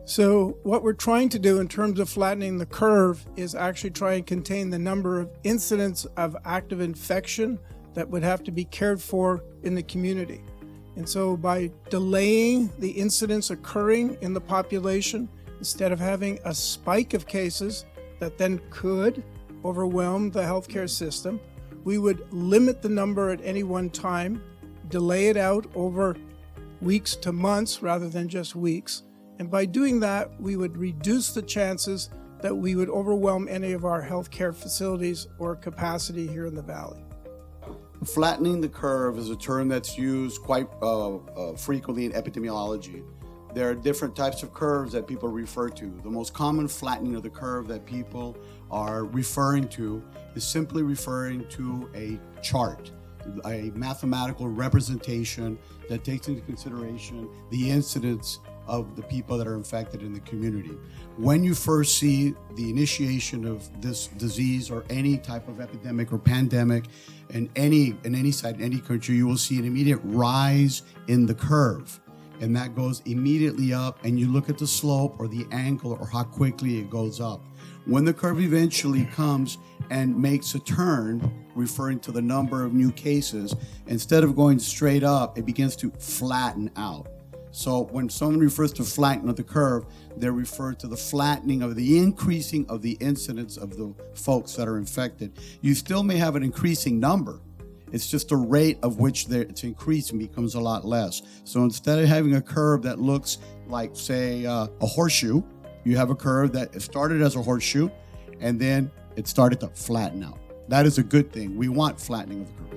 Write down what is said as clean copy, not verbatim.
So what we're trying to do in terms of flattening the curve is actually try and contain the number of incidents of active infection that would have to be cared for in the community. And so by delaying the incidents occurring in the population, instead of having a spike of cases that then could overwhelm the healthcare system, we would limit the number at any one time, delay it out over weeks to months rather than just weeks. And by doing that, we would reduce the chances that we would overwhelm any of our healthcare facilities or capacity here in the Valley. Flattening the curve is a term that's used quite frequently in epidemiology. There are different types of curves that people refer to. The most common flattening of the curve that people are referring to is simply referring to a chart, a mathematical representation that takes into consideration the incidence of the people that are infected in the community. When you first see the initiation of this disease or any type of epidemic or pandemic in any site, in any country, you will see an immediate rise in the curve. And that goes immediately up, and you look at the slope or the angle or how quickly it goes up. When the curve eventually comes and makes a turn, referring to the number of new cases, instead of going straight up, it begins to flatten out. So when someone refers to flattening of the curve, they refer to the flattening of the increasing of the incidence of the folks that are infected. You still may have an increasing number. It's just the rate of which it's increasing becomes a lot less. So instead of having a curve that looks like, say, a horseshoe, you have a curve that started as a horseshoe and then it started to flatten out. That is a good thing. We want flattening of the curve.